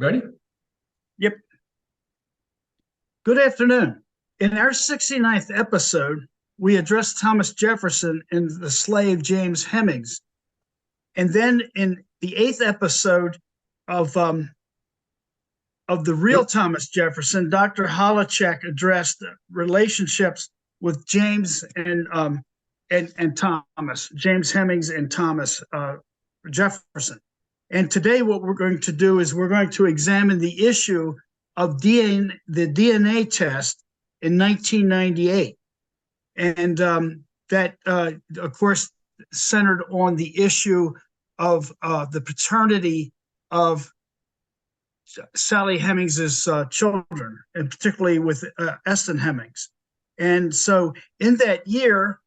Ready? Yep. Good afternoon. In our 69th episode, we addressed Thomas Jefferson and the slave James Hemings. And then in the 8th episode of the real Thomas Jefferson, Dr. Holacek addressed relationships with James and Thomas, James Hemings and Thomas Jefferson. And today what we're going to do is we're going to examine the issue of the DNA test in 1998. And that, of course, centered on the issue of the paternity of Sally Hemings's children, and particularly with Eston Hemings. And so in that year,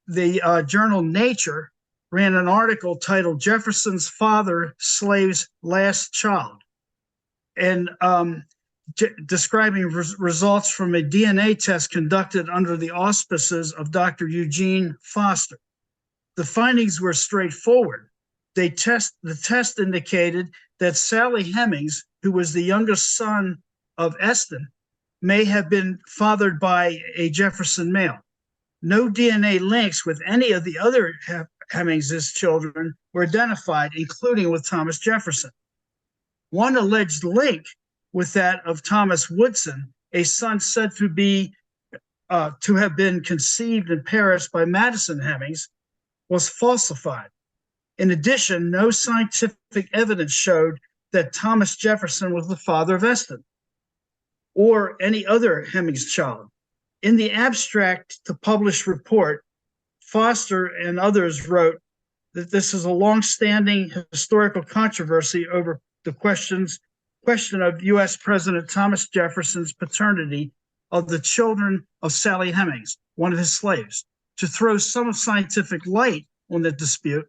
the journal Nature ran an article titled Jefferson's Father Slave's Last Child, and describing results from a DNA test conducted under the auspices of Dr. Eugene Foster. The findings were straightforward. The test indicated that Sally Hemings, who was the youngest son of Eston, may have been fathered by a Jefferson male. No DNA links with any of the other Hemings's children were identified, including with Thomas Jefferson. One alleged link with that of Thomas Woodson, a son said to have been conceived in Paris by Madison Hemings, was falsified. In addition, no scientific evidence showed that Thomas Jefferson was the father of Eston or any other Hemings child. In the abstract to published report, Foster and others wrote that this is a long-standing historical controversy over the question of U.S. President Thomas Jefferson's paternity of the children of Sally Hemings, one of his slaves. To throw some scientific light on the dispute,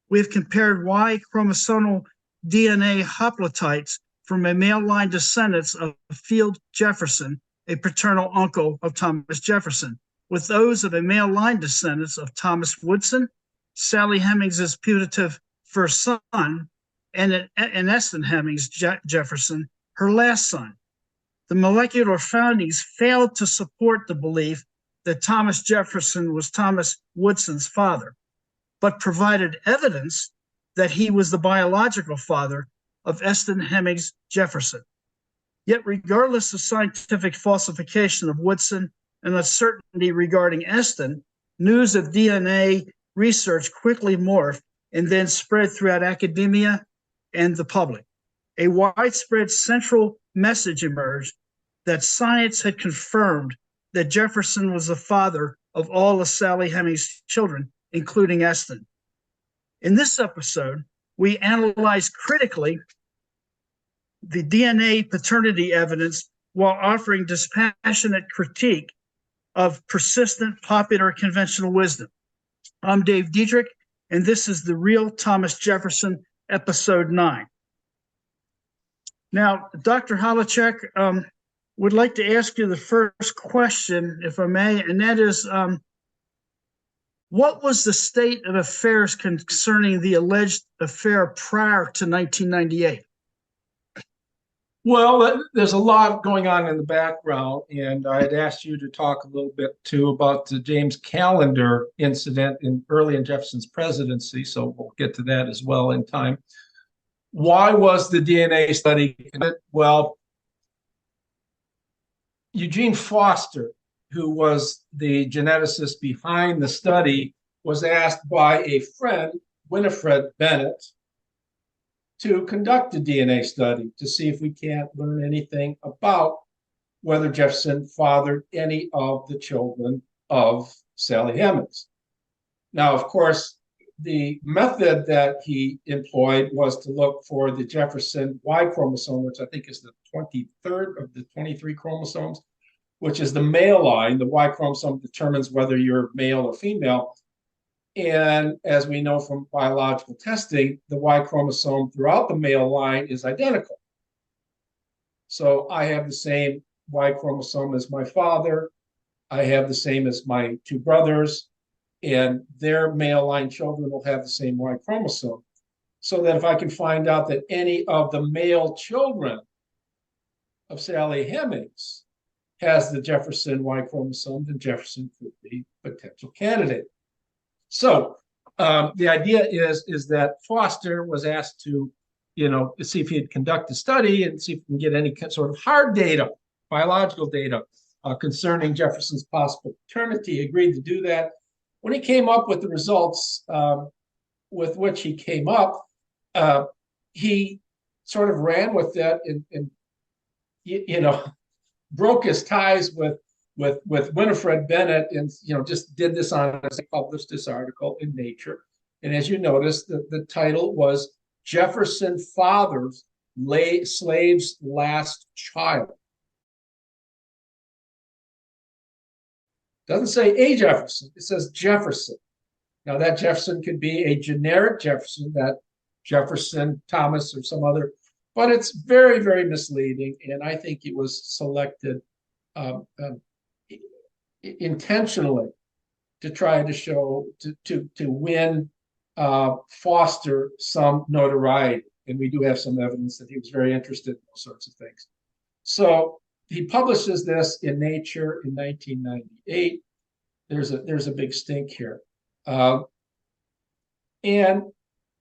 we have compared Y chromosomal DNA haplotypes from a male line descendants of Field Jefferson, a paternal uncle of Thomas Jefferson, with those of a male line descendants of Thomas Woodson, Sally Hemings's putative first son, and Eston Hemings Jefferson, her last son. The molecular findings failed to support the belief that Thomas Jefferson was Thomas Woodson's father, but provided evidence that he was the biological father of Eston Hemings Jefferson. Yet regardless of scientific falsification of Woodson and uncertainty regarding Eston, news of DNA research quickly morphed and then spread throughout academia and the public. A widespread central message emerged that science had confirmed that Jefferson was the father of all of Sally Hemings' children, including Eston. In this episode, we analyzed critically the DNA paternity evidence while offering dispassionate critique of persistent popular conventional wisdom. I'm Dave Diedrich, and this is The Real Thomas Jefferson, Episode 9. Now, Dr. Holacek, would like to ask you the first question, if I may, and that is, what was the state of affairs concerning the alleged affair prior to 1998? Well, there's a lot going on in the background, and I had asked you to talk a little bit too about the James Callender incident early in Jefferson's presidency, so we'll get to that as well in time. Why was the DNA study conducted? Well, Eugene Foster, who was the geneticist behind the study, was asked by a friend, Winifred Bennett, to conduct a DNA study to see if we can't learn anything about whether Jefferson fathered any of the children of Sally Hemings. Now, of course, the method that he employed was to look for the Jefferson Y chromosome, which I think is the 23rd of the 23 chromosomes, which is the male line. The Y chromosome determines whether you're male or female. And as we know from biological testing, the Y chromosome throughout the male line is identical. So I have the same Y chromosome as my father. I have the same as my two brothers, and their male line children will have the same Y chromosome. so that if I can find out that any of the male children of Sally Hemings has the Jefferson Y chromosome, then Jefferson could be a potential candidate. So the idea is that Foster was asked to, see if he'd conduct a study and see if he can get any sort of hard data, biological data concerning Jefferson's possible paternity. He agreed to do that. When he came up with the results with which he came up, he sort of ran with it and broke his ties with Winifred Bennett, and just did this on, as he published this article in Nature. And as you notice, the title was Jefferson Fathers Slave's Last Child. Doesn't say a Jefferson, it says Jefferson. Now that Jefferson could be a generic Jefferson, that Jefferson Thomas or some other, but it's very, very misleading. And I think it was selected intentionally to try to show, to win Foster some notoriety. And we do have some evidence that he was very interested in those sorts of things. So he publishes this in Nature in 1998. There's a big stink here. And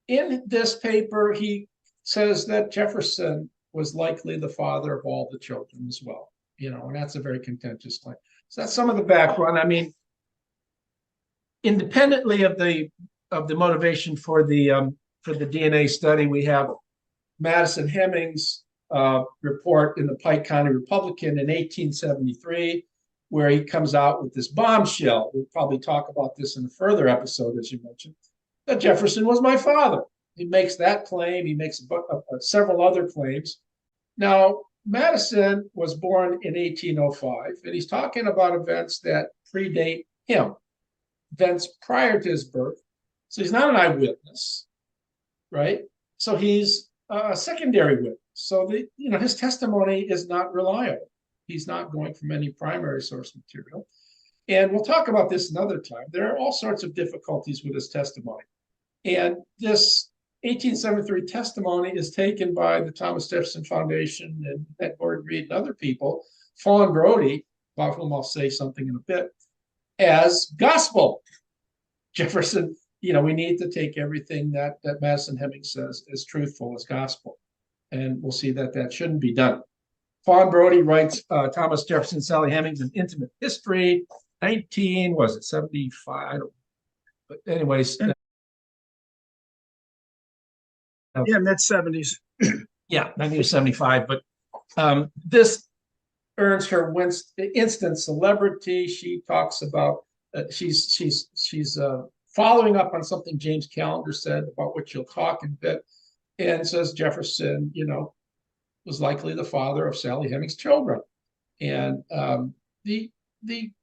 in this paper, he says that Jefferson was likely the father of all the children as well, and that's a very contentious claim. So that's some of the background. I mean, independently of the motivation for the DNA study, we have Madison Hemings' report in the Pike County Republican in 1873, where he comes out with this bombshell. We'll probably talk about this in a further episode, as you mentioned, that Jefferson was my father. He makes that claim. He makes several other claims. Now, Madison was born in 1805, and he's talking about events that predate him, events prior to his birth. So he's not an eyewitness, right? So he's a secondary witness. So his testimony is not reliable. He's not going from any primary source material. And we'll talk about this another time. There are all sorts of difficulties with his testimony. And this 1873 testimony is taken by the Thomas Jefferson Foundation and Ed Gordon Reed and other people, Fawn Brody, about whom I'll say something in a bit, as gospel. Jefferson, we need to take everything that Madison Hemings says as truthful as gospel. And we'll see that shouldn't be done. Fawn Brody writes Thomas Jefferson, Sally Hemings, An Intimate History, 75? But anyways. Yeah, mid-70s. Yeah, 1975. But this earns her instant celebrity. She talks about she's following up on something James Callender said, about which you'll talk in a bit, and says Jefferson, was likely the father of Sally Hemings' children. And the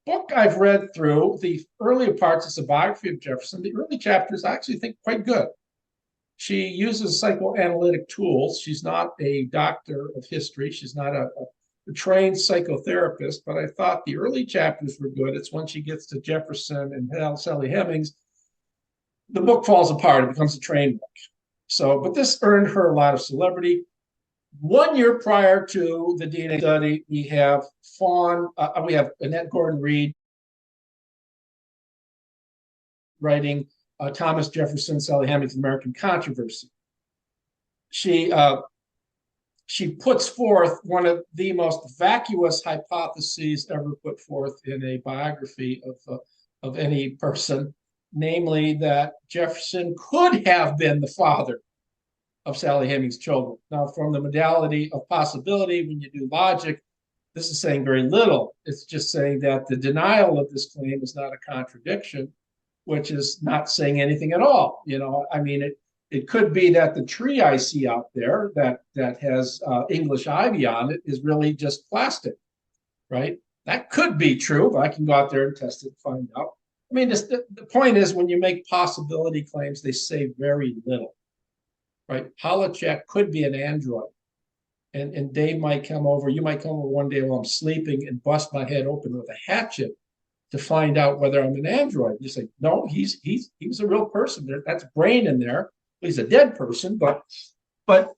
book I've read through, the earlier parts, is a biography of Jefferson. The early chapters I actually think quite good. She uses psychoanalytic tools. She's not a doctor of history. She's not a trained psychotherapist, but I thought the early chapters were good. It's when she gets to Jefferson and Sally Hemings, the book falls apart. It becomes a train wreck. So, but this earned her a lot of celebrity. 1 year prior to the DNA study, we have Annette Gordon Reed writing Thomas Jefferson, Sally Hemings, American Controversy. She puts forth one of the most vacuous hypotheses ever put forth in a biography of any person, namely that Jefferson could have been the father of Sally Hemings' children. Now, from the modality of possibility, when you do logic, this is saying very little. It's just saying that the denial of this claim is not a contradiction, which is not saying anything at all. I mean, it could be that the tree I see out there that has English ivy on it is really just plastic, right? That could be true, but I can go out there and test it and find out. I mean, the point is, when you make possibility claims, they say very little, right? Holocheck could be an android. And Dave might come over, you might come over one day while I'm sleeping and bust my head open with a hatchet to find out whether I'm an android. You say, no, he's a real person. That's brain in there. he's a dead person, but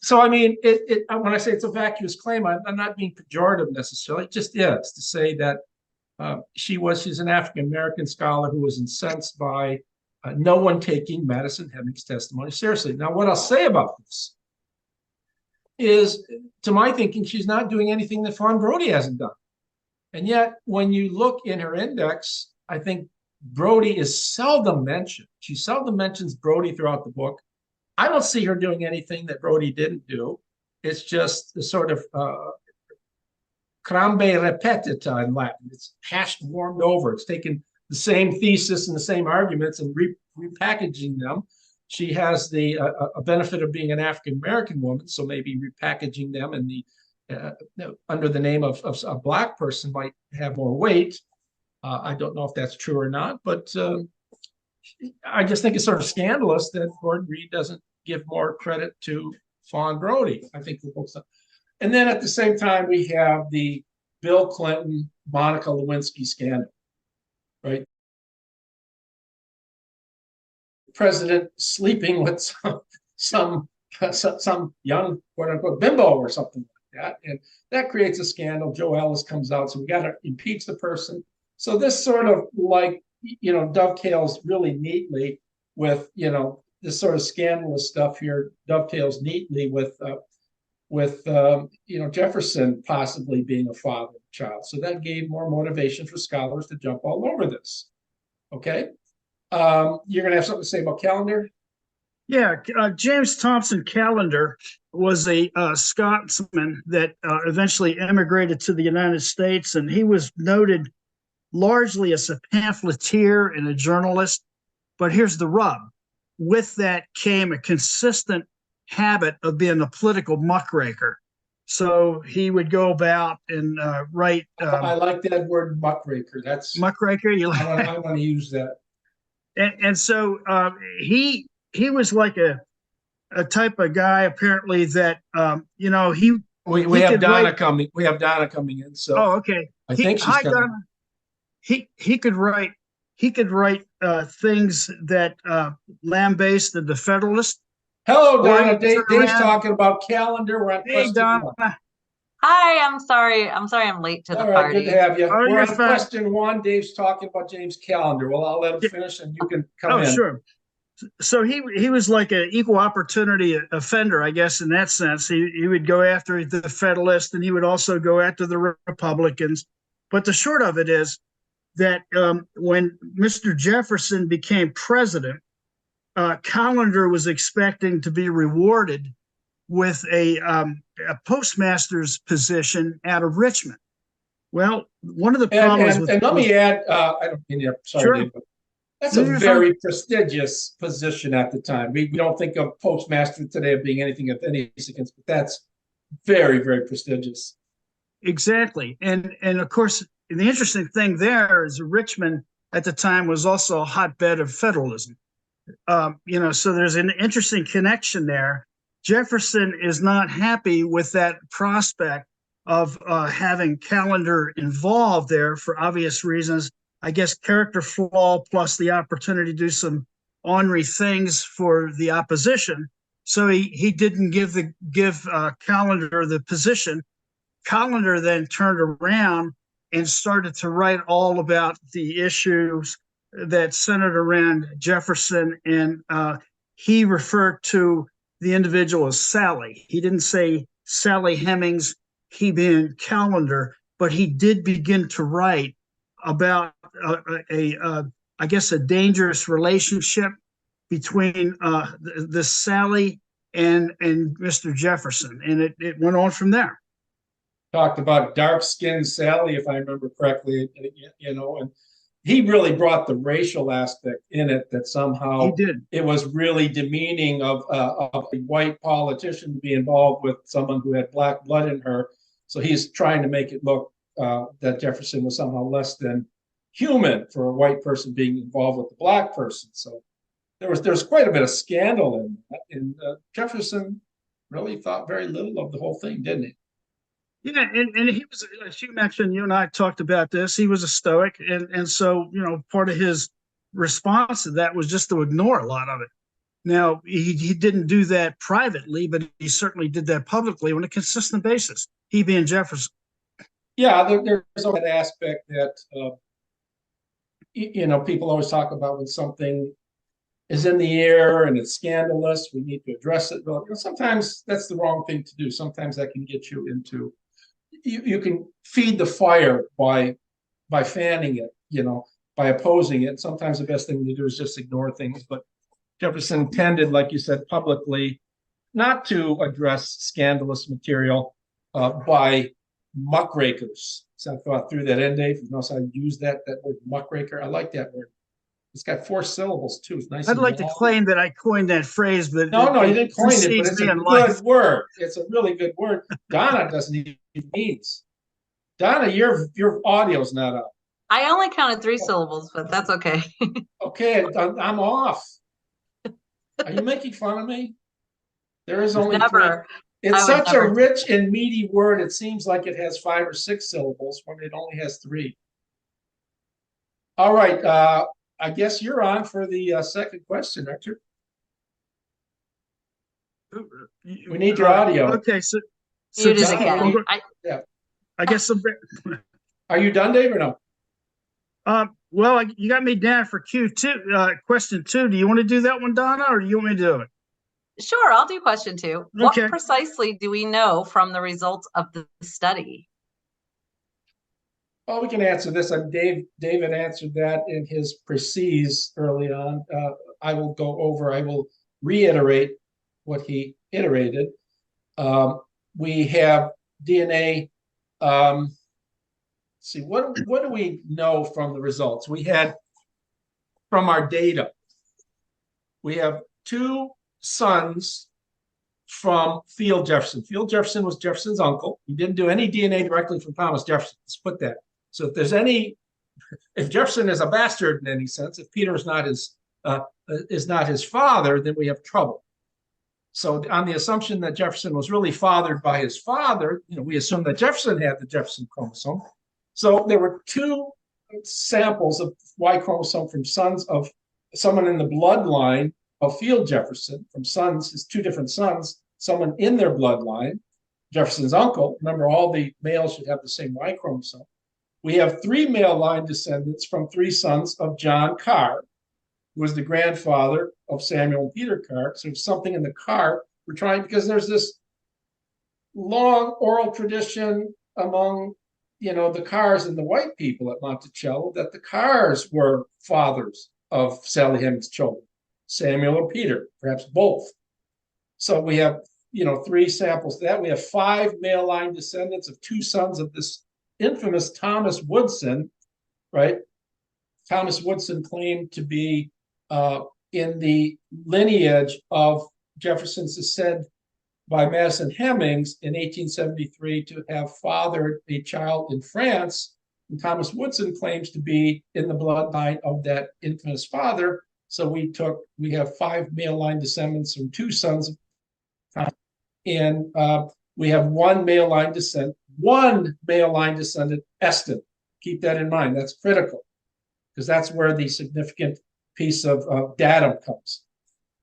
so I mean, when I say it's a vacuous claim, I'm not being pejorative necessarily. It just is to say that she's an African American scholar who was incensed by no one taking Madison Hemings' testimony seriously. Now, what I'll say about this is, to my thinking, she's not doing anything that Fawn Brodie hasn't done. And yet, when you look in her index, I think Brodie is seldom mentioned. She seldom mentions Brodie throughout the book. I don't see her doing anything that Brodie didn't do. It's just the sort of crambe repetita in Latin. It's hashed, warmed over. It's taken the same thesis and the same arguments and repackaging them. She has the a benefit of being an African American woman, so maybe repackaging them in the under the name of a Black person might have more weight. I don't know if that's true or not, but I just think it's sort of scandalous that Gordon Reed doesn't give more credit to Fawn Brodie. I think the book's not. And then at the same time, we have the Bill Clinton, Monica Lewinsky scandal, right? President sleeping with some young, quote unquote, bimbo or something like that. And that creates a scandal. Joe Ellis comes out, so we got to impeach the person. So this sort of dovetails really neatly with, this sort of scandalous stuff here dovetails neatly with Jefferson possibly being a father of a child. So that gave more motivation for scholars to jump all over this. Okay. You're going to have something to say about Callender? Yeah, James Thompson Callender was a Scotsman that eventually immigrated to the United States, and he was noted largely as a pamphleteer and a journalist. But here's the rub. With that came a consistent habit of being a political muckraker. So he would go about and write. I like that word, muckraker. That's muckraker. I want to use that. And so he was like a type of guy apparently that he. We have Donna coming. We have Donna coming in. So okay. I think she's coming. Donna. He could write. He could write things that lambasted the Federalist. Hello, Donna. Dave's talking about Callender. We're on question one. Hi, I'm sorry. I'm late to the party. Good to have you. Oh, we're on question one. Dave's talking about James Callender. Well, I'll let him finish, and you can come in. Oh, sure. So he was like an equal opportunity offender, I guess, in that sense. He would go after the Federalists, and he would also go after the Republicans. But the short of it is that when Mr. Jefferson became president, Callender was expecting to be rewarded with a postmaster's position out of Richmond. Well, one of the problems and let me add, I don't mean to, sorry, sure. Dave, but that's a very prestigious position at the time. We don't think of postmaster today of being anything of any significance, but that's very, very prestigious. Exactly. And of course, the interesting thing there is Richmond at the time was also a hotbed of federalism. So there's an interesting connection there. Jefferson is not happy with that prospect of having Callender involved there for obvious reasons. I guess character flaw plus the opportunity to do some ornery things for the opposition. So he didn't give Callender the position. Callender then turned around and started to write all about the issues that centered around Jefferson, and he referred to the individual as Sally. He didn't say Sally Hemings, he being Callender, but he did begin to write about I guess a dangerous relationship between the Sally and Mr. Jefferson, and it went on from there. Talked about dark-skinned Sally, if I remember correctly, and he really brought the racial aspect in it, that somehow it was really demeaning of a white politician to be involved with someone who had black blood in her. So he's trying to make it look that Jefferson was somehow less than human for a white person being involved with the black person. So there's quite a bit of scandal in that. And Jefferson really thought very little of the whole thing, didn't he? Yeah, and he was, as you mentioned, you and I talked about this, he was a Stoic, and so, part of his response to that was just to ignore a lot of it. Now, he didn't do that privately, but he certainly did that publicly on a consistent basis, he being Jefferson. Yeah, there's that aspect that, people always talk about when something is in the air and it's scandalous, we need to address it. Well, sometimes that's the wrong thing to do. Sometimes that can get you into, you can feed the fire by fanning it, by opposing it. Sometimes the best thing to do is just ignore things. But Jefferson tended, like you said, publicly not to address scandalous material by muckrakers. So I thought through that end, Dave. You notice I use that word muckraker. I like that word. It's got 4 syllables too. It's nice. I'd like to claim that I coined that phrase, but no, you didn't coin it, but it's a good word. It's a really good word. Donna doesn't even means. Donna, your audio's not up. I only counted 3 syllables, but that's okay. Okay, I'm off. Are you making fun of me? There is only Never. 3. It's such a rich and meaty word. It seems like it has 5 or 6 syllables when it only has 3. All right. I guess you're on for the second question, aren't you? We need your audio. Okay, so Mute it again. I guess some. Are you done, Dave, or no? Well, you got me down for Q2, question 2. Do you want to do that one, Donna, or do you want me to do it? Sure, I'll do question 2. Okay. What precisely do we know from the results of the study? Well, we can answer this. David answered that in his précis early on. I will reiterate what he iterated. We have DNA. See, what do we know from the results? We had, from our data, we have 2 sons from Field Jefferson. Field Jefferson was Jefferson's uncle. He didn't do any DNA directly from Thomas Jefferson. Let's put that. So if Jefferson is a bastard in any sense, if Peter is not his father, then we have trouble. So on the assumption that Jefferson was really fathered by his father, we assume that Jefferson had the Jefferson chromosome. So there were 2 samples of Y chromosome from sons of someone in the bloodline of Field Jefferson, from sons, his 2 different sons, someone in their bloodline, Jefferson's uncle. Remember, all the males should have the same Y chromosome. We have 3 male line descendants from 3 sons of John Carr, who was the grandfather of Samuel and Peter Carr. So something in the Carr, we're trying, because there's this long oral tradition among, the Carrs and the white people at Monticello, that the Carrs were fathers of Sally Hemings' children, Samuel or Peter, perhaps both. So we have, 3 samples of that. We have 5 male line descendants of 2 sons of this infamous Thomas Woodson, right? Thomas Woodson claimed to be in the lineage of Jefferson's descent by Madison Hemings in 1873 to have fathered a child in France. And Thomas Woodson claims to be in the bloodline of that infamous father. So we have 5 male line descendants from 2 sons of Thomas. And we have 1 male line descendant, Eston. Keep that in mind. That's critical, because that's where the significant piece of datum comes.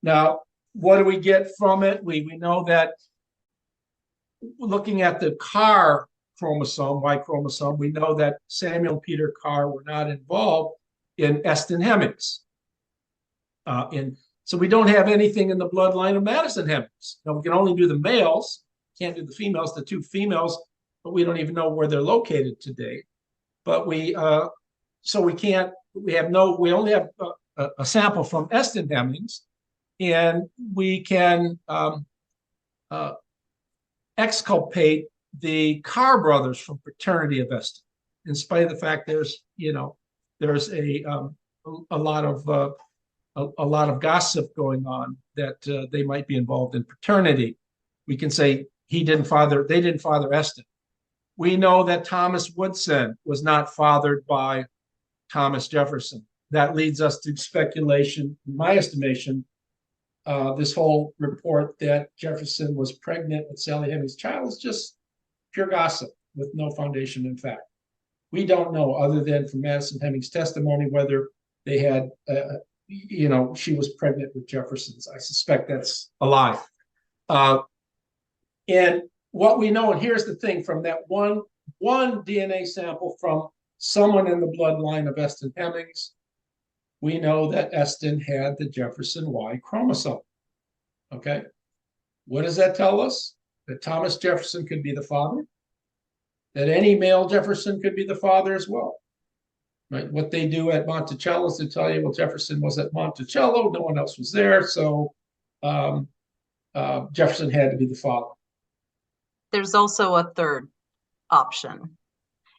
Now, what do we get from it? We know that, looking at the Carr chromosome, Y chromosome, we know that Samuel and Peter Carr were not involved in Eston Hemings. So we don't have anything in the bloodline of Madison Hemings. Now, we can only do the males, can't do the females, the 2 females, but we don't even know where they're located today. But we only have a sample from Eston Hemings, and we can exculpate the Carr brothers from paternity of Eston, in spite of the fact there's a lot of gossip going on that they might be involved in paternity. We can say they didn't father Eston. We know that Thomas Woodson was not fathered by Thomas Jefferson. That leads us to speculation, in my estimation. This whole report that Jefferson was pregnant with Sally Hemings' child is just pure gossip with no foundation in fact. We don't know, other than from Madison Hemings' testimony, whether they had she was pregnant with Jefferson's. I suspect that's a lie. And what we know, and here's the thing, from that one DNA sample from someone in the bloodline of Eston Hemings, we know that Eston had the Jefferson Y chromosome. Okay. What does that tell us? That Thomas Jefferson could be the father, that any male Jefferson could be the father as well. Right? What they do at Monticello is to tell you, well, Jefferson was at Monticello, no one else was there, so Jefferson had to be the father. There's also a third option,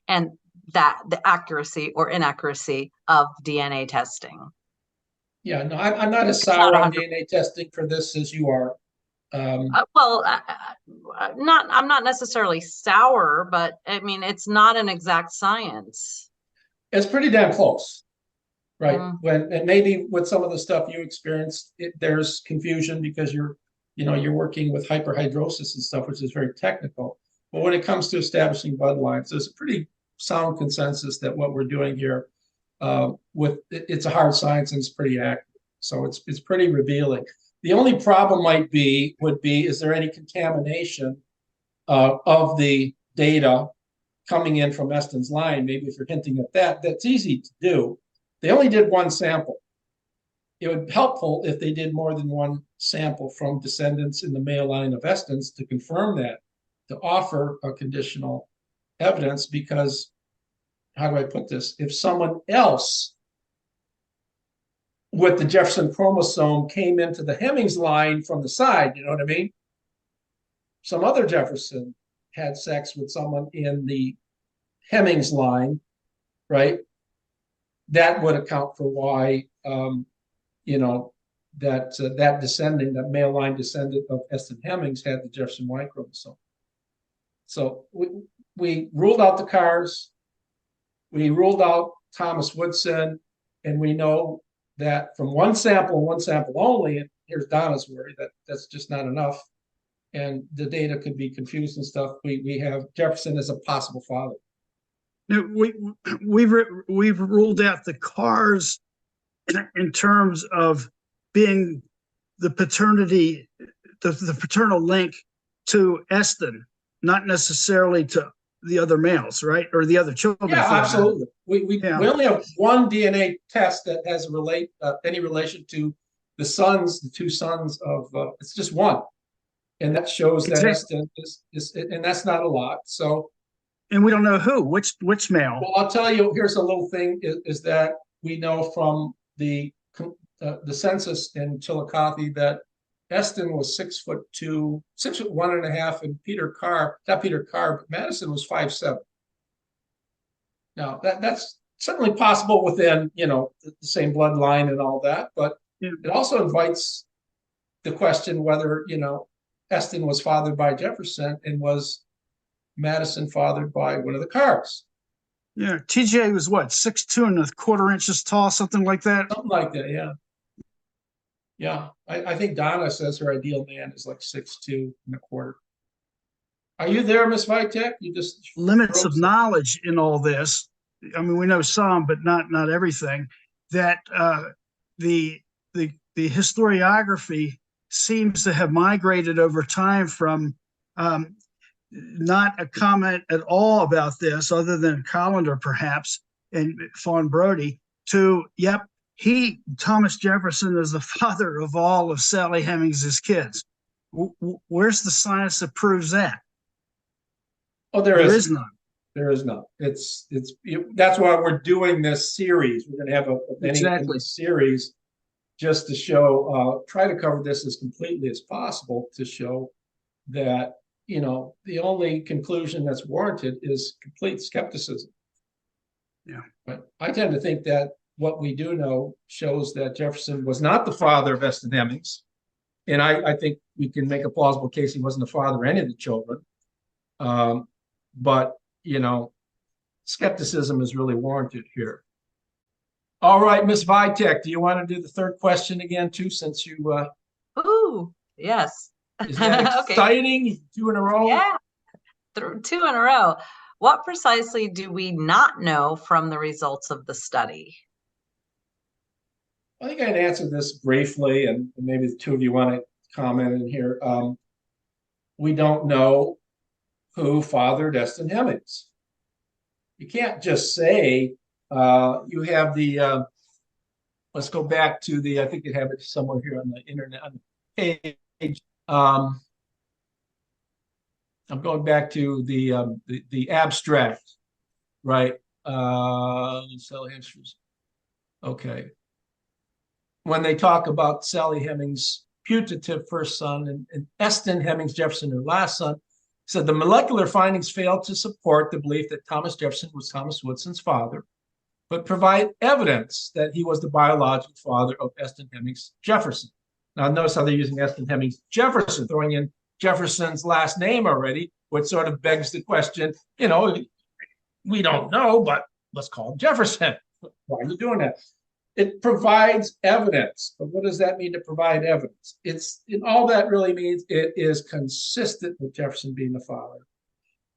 and that the accuracy or inaccuracy of DNA testing. Yeah, no, I'm not as sour on DNA testing for this as you are. I'm not necessarily sour, but I mean, it's not an exact science. It's pretty damn close, right? And maybe with some of the stuff you experienced, there's confusion because you're working with hyperhidrosis and stuff, which is very technical. But when it comes to establishing bloodlines, there's a pretty sound consensus that what we're doing here, it's a hard science and it's pretty accurate. So it's pretty revealing. The only problem would be, is there any contamination of the data coming in from Eston's line? Maybe if you're hinting at that, that's easy to do. They only did one sample. It would be helpful if they did more than one sample from descendants in the male line of Eston's to confirm that, to offer a conditional evidence, because, how do I put this? If someone else with the Jefferson chromosome came into the Hemings line from the side, you know what I mean? Some other Jefferson had sex with someone in the Hemings line, right? That would account for why, that descendant, that male line descendant of Eston Hemings had the Jefferson Y chromosome. So we ruled out the Carrs, we ruled out Thomas Woodson, and we know that from one sample only, and here's Donna's worry, that's just not enough, and the data could be confused and stuff. We have Jefferson as a possible father. Now, we've ruled out the Carrs in terms of being the paternity, the paternal link to Eston, not necessarily to the other males, right? Or the other children. Yeah, absolutely. We only have one DNA test that has any relation to the two sons of, it's just one. And that shows that Eston is, and that's not a lot. So, and we don't know which male. Well, I'll tell you, here's a little thing is that we know from the census in Chillicothe that Eston was 6'2", 6'1.5", and not Peter Carr, but Madison was 5'7". Now that's certainly possible within, the same bloodline and all that, but it also invites the question whether, Eston was fathered by Jefferson and was Madison fathered by one of the Carrs. Yeah, TJ was what, 6'2 1/4 inches tall, something like that? Something like that, yeah. Yeah, I think Donna says her ideal man is like 6'2 1/4. Are you there, Miss Vitek? You just limits of knowledge in all this. I mean, we know some, but not everything. That the historiography seems to have migrated over time from not a comment at all about this, other than Collender perhaps and Fawn Brody, to Thomas Jefferson is the father of all of Sally Hemings' kids. Where's the science that proves that? Oh, there is none. There is none. That's why we're doing this series. We're going to have a series just to show, try to cover this as completely as possible to show that, the only conclusion that's warranted is complete skepticism. Yeah. But I tend to think that what we do know shows that Jefferson was not the father of Eston Hemings. And I think we can make a plausible case he wasn't the father of any of the children. But, skepticism is really warranted here. All right, Miss Vitek, do you want to do the third question again, too, since you... Ooh, yes. Is that exciting? Okay. 2 in a row? Yeah, 2 in a row. What precisely do we not know from the results of the study? I think I can answer this briefly, and maybe the two of you want to comment in here. We don't know who fathered Eston Hemings. You can't just say you have the. Let's go back to the. I think you have it somewhere here on the internet on the page. I'm going back to the abstract, right? Sally Hemings. Okay. When they talk about Sally Hemings' putative first son and Eston Hemings Jefferson, her last son, said the molecular findings failed to support the belief that Thomas Jefferson was Thomas Woodson's father, but provide evidence that he was the biological father of Eston Hemings Jefferson. Now, notice how they're using Eston Hemings Jefferson, throwing in Jefferson's last name already, which sort of begs the question, we don't know, but let's call him Jefferson. Why are you doing that? It provides evidence. But what does that mean to provide evidence? All that really means it is consistent with Jefferson being the father.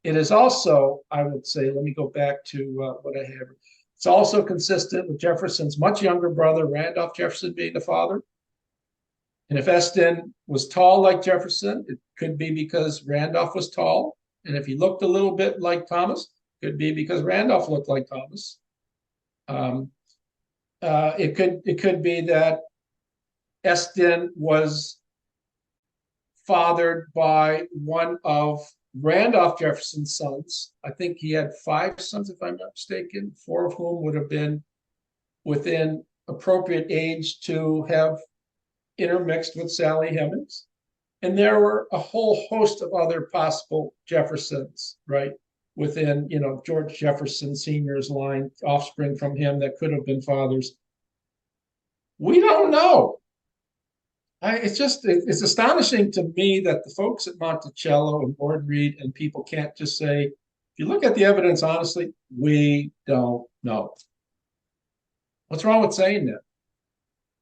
It is also, I would say, let me go back to what I have. It's also consistent with Jefferson's much younger brother, Randolph Jefferson, being the father. And if Eston was tall like Jefferson, it could be because Randolph was tall. And if he looked a little bit like Thomas, it could be because Randolph looked like Thomas. It could be that Eston was fathered by one of Randolph Jefferson's sons. I think he had 5 sons, if I'm not mistaken, 4 of whom would have been within appropriate age to have intermixed with Sally Hemings. And there were a whole host of other possible Jeffersons, right? Within, George Jefferson Sr.'s line, offspring from him that could have been fathers. We don't know. It's astonishing to me that the folks at Monticello and Ward Reed and people can't just say, if you look at the evidence honestly, we don't know. What's wrong with saying that?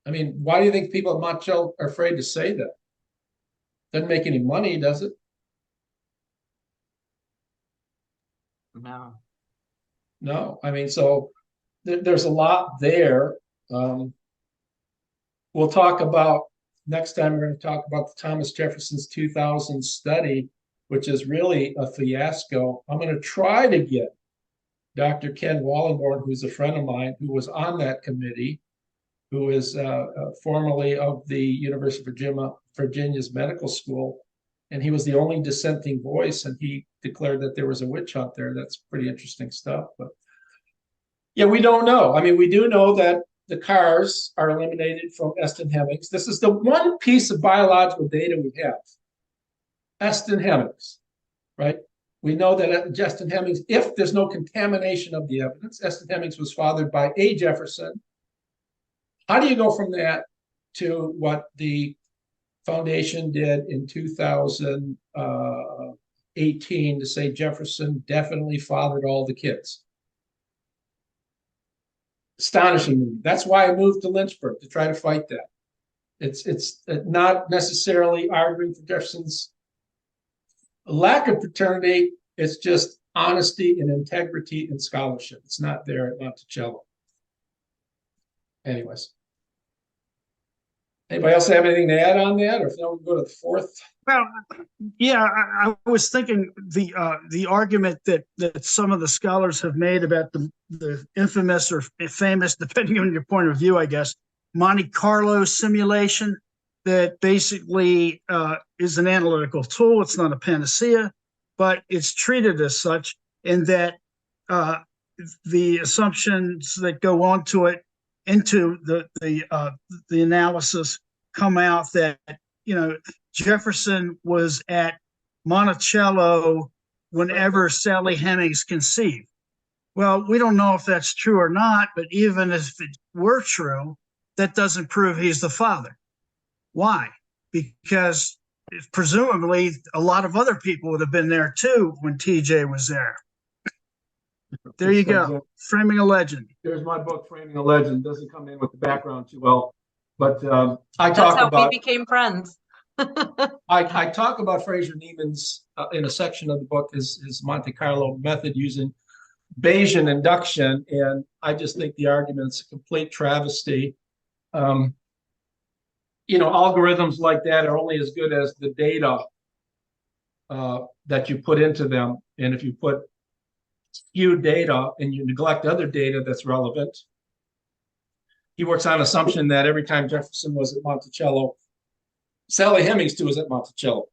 I mean, why do you think people at Monticello are afraid to say that? Doesn't make any money, does it? No. No. I mean, so there's a lot there. We'll talk about next time. We're going to talk about the Thomas Jefferson's 2000 study, which is really a fiasco. I'm going to try to get Dr. Ken Wallenborn, who's a friend of mine, who was on that committee, who is formerly of the University of Virginia's medical school. And he was the only dissenting voice, and he declared that there was a witch hunt there. That's pretty interesting stuff. But yeah, we don't know. I mean, we do know that the cars are eliminated from Eston Hemings. This is the one piece of biological data we have. Eston Hemings, right? We know that Eston Hemings, if there's no contamination of the evidence, Eston Hemings was fathered by A. Jefferson. How do you go from that to what the Foundation did in 2018 to say Jefferson definitely fathered all the kids? Astonishing to me. That's why I moved to Lynchburg, to try to fight that. It's not necessarily arguing for Jefferson's lack of paternity. It's just honesty and integrity and scholarship. It's not there at Monticello. Anyways. Anybody else have anything to add on that? Or if not, we'll go to the fourth. Well, yeah, I was thinking the argument that some of the scholars have made about the infamous or famous, depending on your point of view, I guess, Monte Carlo simulation that basically is an analytical tool. It's not a panacea, but it's treated as such, and that the assumptions that go on to it into the analysis come out that Jefferson was at Monticello whenever Sally Hemings conceived. Well, we don't know if that's true or not, but even if it were true, that doesn't prove he's the father. Why? Because presumably a lot of other people would have been there too when TJ was there. There you go. Framing a Legend. There's my book, Framing a Legend. Doesn't come in with the background too well, but That's how we became friends. I talk about Fraser Neiman's in a section of the book, his Monte Carlo method using Bayesian induction, and I just think the argument's a complete travesty. Algorithms like that are only as good as the data that you put into them. And if you put skewed data and you neglect other data that's relevant, he works on assumption that every time Jefferson was at Monticello, Sally Hemings too was at Monticello.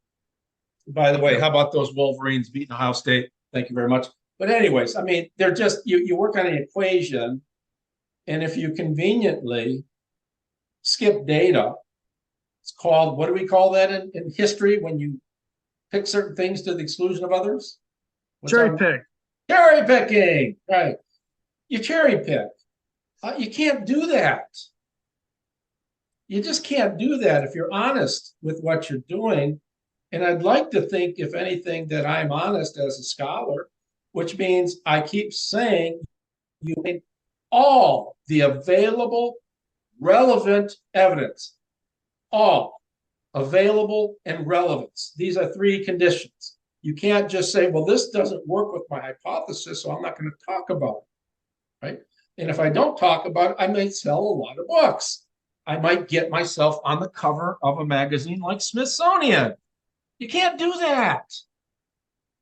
By the way, how about those Wolverines beating Ohio State? Thank you very much. But anyways, I mean, they're just, you work on an equation, and if you conveniently skip data, it's called, what do we call that in history when you pick certain things to the exclusion of others? Cherry pick. Cherry picking, right. You cherry pick. You can't do that. You just can't do that if you're honest with what you're doing. And I'd like to think, if anything, that I'm honest as a scholar, which means I keep saying you need all the available relevant evidence, all available and relevance. These are three conditions. You can't just say, well, this doesn't work with my hypothesis, so I'm not going to talk about it, right? And if I don't talk about it, I might sell a lot of books. I might get myself on the cover of a magazine like Smithsonian. You can't do that.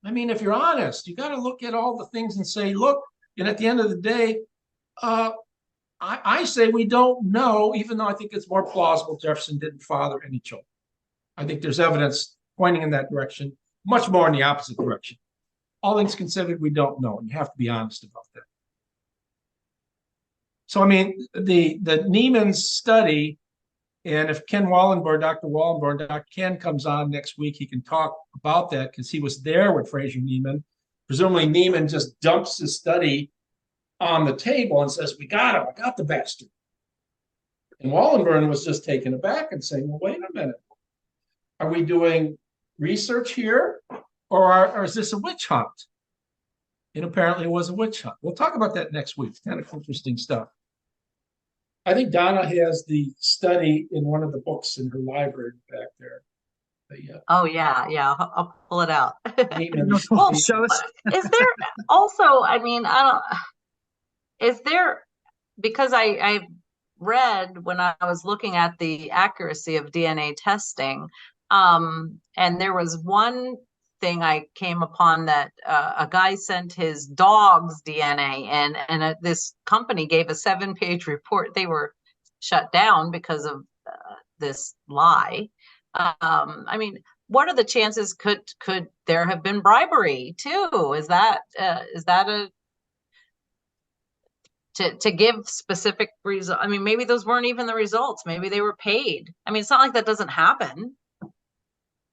I mean, if you're honest, you got to look at all the things and say, look, and at the end of the day, I say we don't know, even though I think it's more plausible Jefferson didn't father any children. I think there's evidence pointing in that direction, much more in the opposite direction. All things considered, we don't know, and you have to be honest about that. So, I mean, the Neiman's study, and if Dr. Wallenborn, Dr. Ken comes on next week, he can talk about that because he was there with Fraser Neiman. Presumably, Neiman just dumps his study on the table and says, we got him, I got the bastard. And Wallenborn was just taken aback and saying, well, wait a minute. Are we doing research here, or is this a witch hunt? And apparently it was a witch hunt. We'll talk about that next week. It's kind of interesting stuff. I think Donna has the study in one of the books in her library back there. Oh yeah, I'll pull it out. Well, show us. Is there also, I mean, is there, because I read when I was looking at the accuracy of DNA testing, and there was one thing I came upon that a guy sent his dog's DNA and this company gave a 7-page report. They were shut down because of this lie. I mean, what are the chances? Could there have been bribery too? Is that to give specific results? I mean, maybe those weren't even the results. Maybe they were paid. I mean, it's not like that doesn't happen.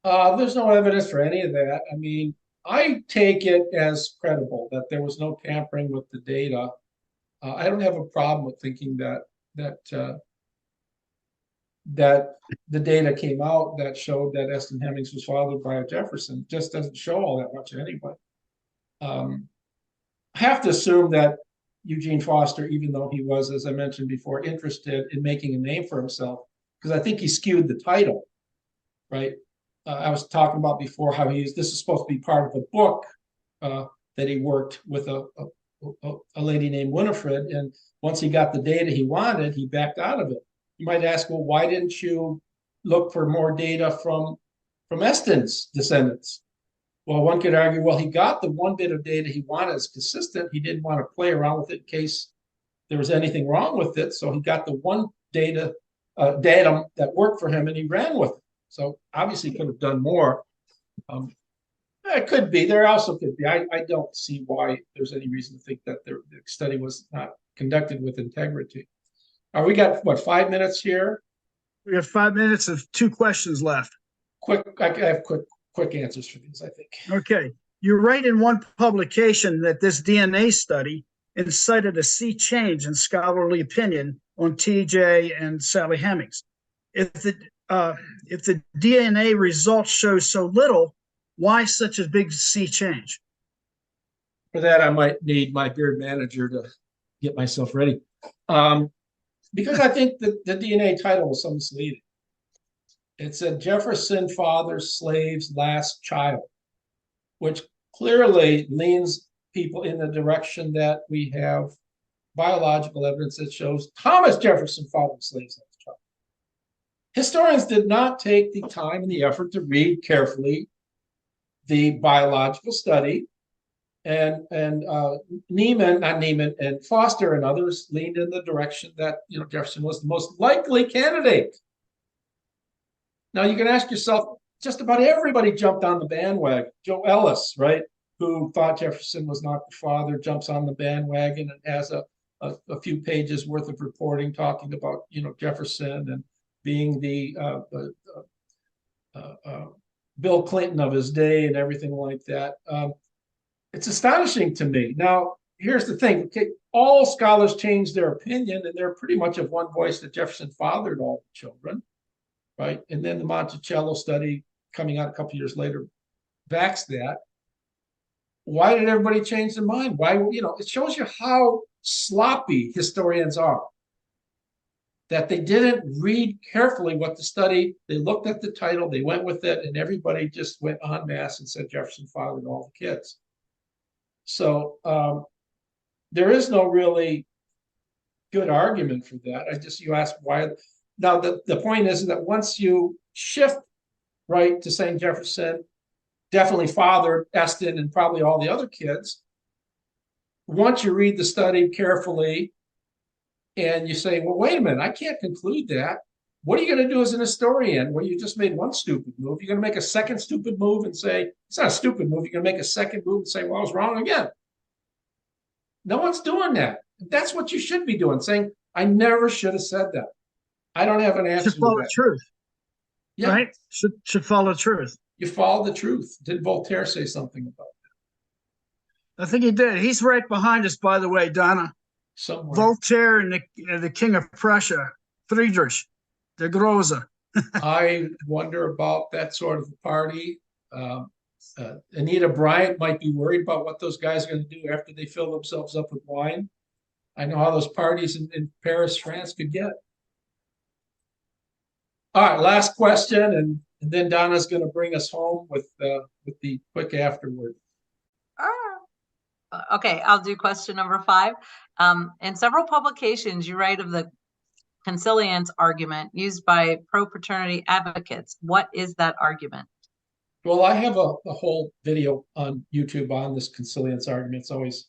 There's no evidence for any of that. I mean, I take it as credible that there was no tampering with the data. I don't have a problem with thinking that the data came out that showed that Eston Hemings was fathered by a Jefferson. It just doesn't show all that much anyway. I have to assume that Eugene Foster, even though he was, as I mentioned before, interested in making a name for himself, because I think he skewed the title, right? I was talking about before how this is supposed to be part of a book that he worked with a lady named Winifred, and once he got the data he wanted, he backed out of it. You might ask, well, why didn't you look for more data from Eston's descendants? Well, one could argue, well, he got the one bit of data he wanted as consistent. He didn't want to play around with it in case there was anything wrong with it. So he got the one datum that worked for him, and he ran with it. So obviously he could have done more. It could be. There also could be. I don't see why there's any reason to think that the study was not conducted with integrity. We got, what, 5 minutes here? We have 5 minutes of 2 questions left. I have quick answers for these, I think. Okay. You write in one publication that this DNA study incited a sea change in scholarly opinion on TJ and Sally Hemings. If the DNA results show so little, why such a big sea change? For that, I might need my beard manager to get myself ready. Because I think the DNA title was so misleading. It said Jefferson fathers slaves last child, which clearly leans people in the direction that we have biological evidence that shows Thomas Jefferson fathered slaves last historians did not take the time and the effort to read carefully the biological study. And Neiman and Foster and others leaned in the direction that Jefferson was the most likely candidate. Now you can ask yourself, just about everybody jumped on the bandwagon. Joe Ellis, right, who thought Jefferson was not the father, jumps on the bandwagon and has a few pages worth of reporting talking about Jefferson and being the Bill Clinton of his day and everything like that. It's astonishing to me. Now, here's the thing. Okay, all scholars change their opinion, and they're pretty much of one voice that Jefferson fathered all the children, right? And then the Monticello study coming out a couple years later backs that. Why did everybody change their mind? Why, it shows you how sloppy historians are. That they didn't read carefully what the study, they looked at the title, they went with it, and everybody just went en masse and said Jefferson fathered all the kids. So there is no really good argument for that. You ask why. Now, the point is that once you shift right to saying Jefferson definitely fathered Eston and probably all the other kids, once you read the study carefully and you say, well, wait a minute, I can't conclude that. What are you going to do as an historian? Well, you just made one stupid move. You're going to make a second stupid move and say, it's not a stupid move. You're going to make a second move and say, well, I was wrong again. No one's doing that. That's what you should be doing, saying, I never should have said that. I don't have an answer. Should follow truth. Yeah. Right? Should follow truth. You follow the truth. Did Voltaire say something about that? I think he did. He's right behind us, by the way, Donna. Somewhere. Voltaire and the King of Prussia, Friedrich de Grosse. I wonder about that sort of party. Anita Bryant might be worried about what those guys are going to do after they fill themselves up with wine. I know how those parties in Paris, France could get. All right, last question, and then Donna's going to bring us home with the quick afterword. Okay, I'll do question number 5. In several publications, you write of the consilience argument used by pro-paternity advocates. What is that argument? Well, I have a whole video on YouTube on this consilience argument. It's always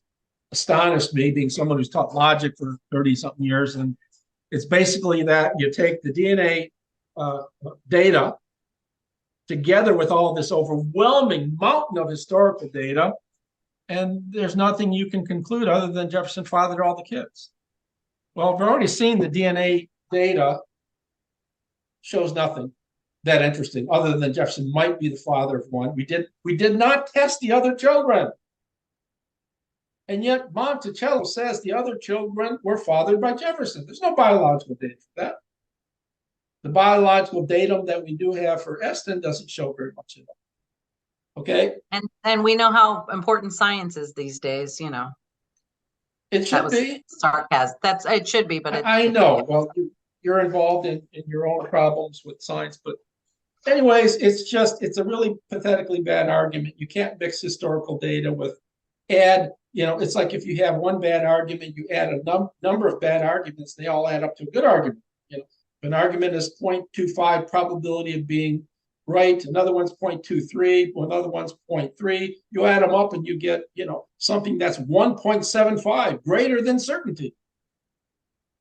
astonished me, being someone who's taught logic for 30-something years. And it's basically that you take the DNA data together with all this overwhelming mountain of historical data, and there's nothing you can conclude other than Jefferson fathered all the kids. Well, we've already seen the DNA data shows nothing that interesting other than Jefferson might be the father of one. We did not test the other children. And yet Monticello says the other children were fathered by Jefferson. There's no biological data for that. The biological datum that we do have for Eston doesn't show very much of that. Okay. And we know how important science is these days, It should be. Sarcasm. It should be, but I know. Well, you're involved in your own problems with science, but anyways, it's a really pathetically bad argument. You can't mix historical data with it's like if you have one bad argument, you add a number of bad arguments, they all add up to a good argument. If an argument is 0.25 probability of being right, another one's 0.23, another one's 0.3, you add them up and you get, something that's 1.75, greater than certainty.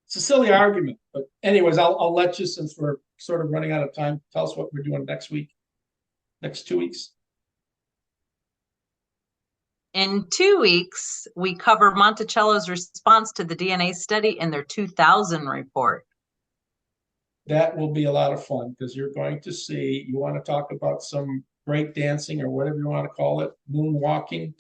It's a silly argument, but anyways, I'll let you, since we're sort of running out of time, tell us what we're doing next 2 weeks. In 2 weeks, we cover Monticello's response to the DNA study in their 2000 report. That will be a lot of fun because you're going to see, you want to talk about some break dancing or whatever you want to call it, moonwalking,